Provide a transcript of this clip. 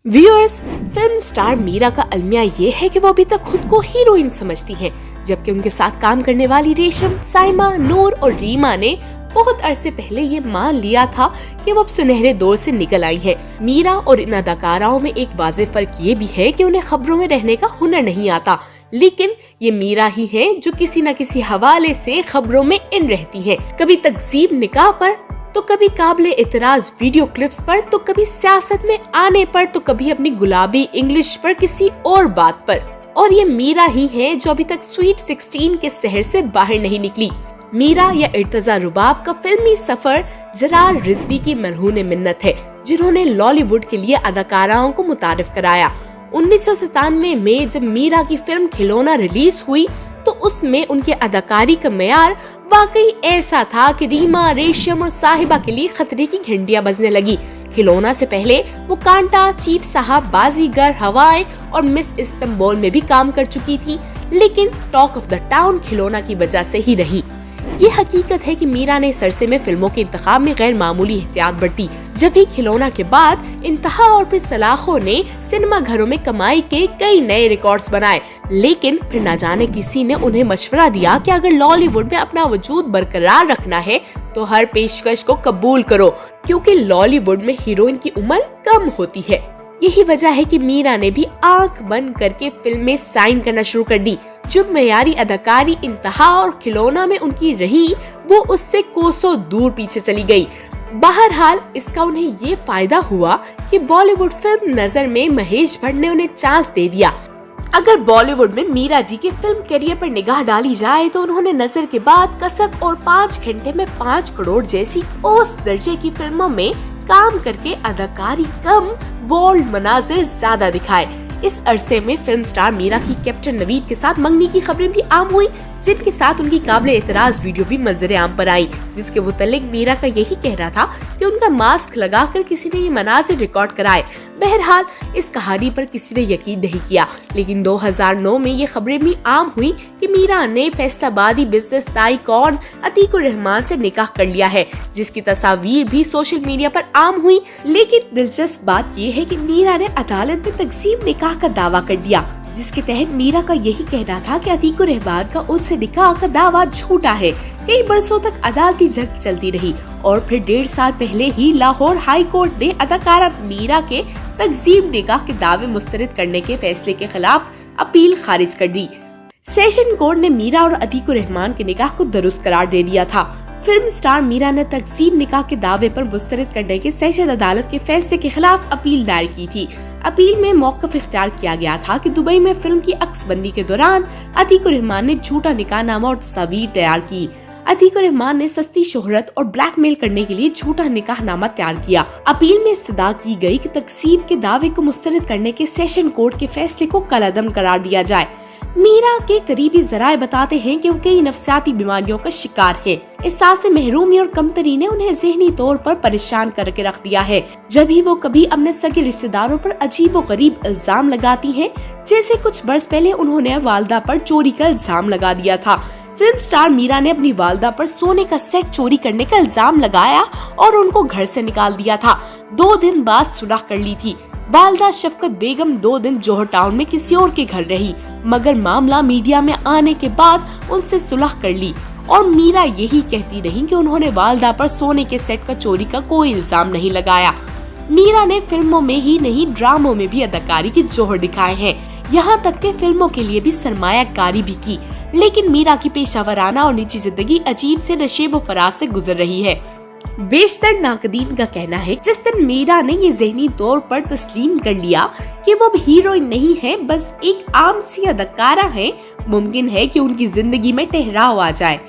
Viewers, film star Meera का अलमिया ये है कि वो अभी तक खुद को हीरोइन समझती हैं, जबकि उनके साथ काम करने वाली रेशम, साइमा, नूर और रीमा ने बहुत अरसे पहले ये मान लिया था कि वो अब सुनहरे दौर से निकल आई है। मीरा और इन अदाकाराओं में एक वाज़ेह फर्क ये भी है कि उन्हें खबरों में रहने का हुनर नहीं आता, लेकिन ये मीरा ही हैं जो किसी न किसी हवाले से खबरों में इन रहती हैं। कभी तकसीब निकाह पर, तो कभी काबिल इतराज वीडियो क्लिप्स पर, तो कभी सियासत में आने पर, तो कभी अपनी गुलाबी इंग्लिश पर किसी और बात पर। और ये मीरा ही है जो अभी तक स्वीट 16 के शहर से बाहर नहीं निकली। मीरा या इर्तजा रुबाब का फिल्मी सफर जरार रिजवी की मरहून मिन्नत है, जिन्होंने लॉलीवुड के लिए अदाकाराओं को मुतारिफ कराया। 1997 में जब मीरा की फिल्म खिलौना रिलीज हुई तो उसमें उनके अदाकारी का मेयार वाकई ऐसा था कि रीमा, रेशम और साहिबा के लिए खतरे की घंटियां बजने लगी। खिलौना से पहले वो कांटा, चीफ साहब, बाजीगर, हवाएं और मिस इस्तांबुल में भी काम कर चुकी थी, लेकिन टॉक ऑफ द टाउन खिलौना की वजह से ही रही। ये हकीकत है कि मीरा ने इस अरसे में फिल्मों के इंतखाब में गैर मामूली एहतियात बरती। जब भी खिलौना के बाद इंतहा और फिर सलाखों ने सिनेमा घरों में कमाई के कई नए रिकॉर्ड्स बनाए, लेकिन फिर न जाने किसी ने उन्हें मशवरा दिया कि अगर लॉलीवुड में अपना वजूद बरकरार रखना है तो हर पेशकश को कबूल करो, क्योंकि लॉलीवुड में हीरोइन की उम्र कम होती है। यही वजह है कि मीरा ने भी आंख बंद करके फिल्में साइन करना शुरू कर दी। जब मयारी अदाकारी इंतहा और खिलौना में उनकी रही, वो उससे कोसों दूर पीछे चली गई। बहरहाल इसका उन्हें ये फायदा हुआ कि बॉलीवुड फिल्म नजर में महेश भट्ट ने उन्हें चांस दे दिया। अगर बॉलीवुड में मीरा जी के फिल्म करियर पर निगाह डाली जाए तो उन्होंने नजर के बाद कसक और 5 घंटे में 5 करोड़ जैसी औस दर्जे की फिल्मों में काम करके अदाकारी कम, बोल्ड मनाजिर ज्यादा दिखाए। इस अरसे में फिल्म स्टार मीरा की कैप्टन नवीद के साथ मंगनी की खबरें भी आम हुई, जिनके साथ उनकी काबिल एतराज वीडियो भी मंजर आम पर आई, जिसके मुतालिक मीरा का यही कहना था कि उनका मास्क लगाकर किसी ने ये मनाजिर रिकॉर्ड कराए। बहरहाल इस कहानी पर किसी ने यकीन नहीं किया, लेकिन 2009 में ये खबरें भी आम हुई कि मीरा ने फैसलाबादी बिजनेस टाइकॉन अतीकुर रहमान से निकाह कर लिया है, जिसकी तस्वीर भी सोशल मीडिया पर आम हुई। लेकिन दिलचस्प बात ये है कि मीरा ने अदालत में तकसीम निकाह का दावा कर दिया, जिसके तहत मीरा का यही कहना था कि अतीकुर रहमान का उनसे निकाह का दावा झूठा है। कई बरसों तक अदालती जंग चलती रही और फिर 1.5 साल पहले ही लाहौर हाई कोर्ट ने अदाकारा मीरा के तकसीम निकाह के दावे मुस्तरद करने के फैसले के खिलाफ अपील खारिज कर दी। सेशन कोर्ट ने मीरा और अतीकुर रहमान के निकाह को दुरुस्त करार दे दिया था। फिल्म स्टार मीरा ने तकसीम निकाह के दावे पर मुस्तरद करने के सेशन अदालत के फैसले के खिलाफ अपील दायर की थी। अपील में मौक़िफ़ इख्तियार किया गया था कि दुबई में फिल्म की अक्सबंदी के दौरान अतीकुर रहमान ने झूठा निकाहनामा और तस्वीर तैयार की। अतीकुर रहमान ने सस्ती शोहरत और ब्लैकमेल करने के लिए झूठा निकाहनामा तैयार किया। अपील में इस्तदा की गई कि तकसीब के दावे को मुस्तरद करने के सेशन कोर्ट के फैसले को कलअदम करार दिया जाए। मीरा के करीबी जराए बताते हैं कि वो कई नफ्सियाती बीमारियों का शिकार है। एहसास महरूमी और कमतरी ने उन्हें ज़हनी तौर पर परेशान करके रख दिया है। जब भी वो कभी अपने सगे रिश्तेदारों पर अजीब और गरीब इल्जाम लगाती हैं, जैसे कुछ बरस पहले उन्होंने वालदा पर चोरी का इल्जाम लगा दिया था। फिल्म स्टार मीरा ने अपनी वालदा पर सोने का सेट चोरी करने का इल्जाम लगाया और उनको घर से निकाल दिया था। 2 दिन बाद सुलह कर ली थी। वालदा शफकत बेगम 2 दिन जौहर टाउन में किसी और के घर रही, मगर मामला मीडिया में आने के बाद उनसे सुलह कर ली और मीरा यही कहती रही कि उन्होंने वालदा पर सोने के सेट का चोरी का कोई इल्जाम नहीं लगाया। मीरा ने फिल्मों में ही नहीं ड्रामों में भी अदाकारी के जौहर दिखाए हैं, यहाँ तक के फिल्मों के लिए भी सरमायाकारी भी की। लेकिन मीरा की पेशावराना और निजी जिंदगी अजीब से नशेब व फराज से गुजर रही है। बेशतर नाकदीन का कहना है जिस दिन मीरा ने ये ज़हनी तौर पर तस्लीम कर लिया कि वो अब हीरोइन नहीं है, बस एक आम सी अदाकारा है, मुमकिन है कि उनकी जिंदगी में ठहराव आ जाए।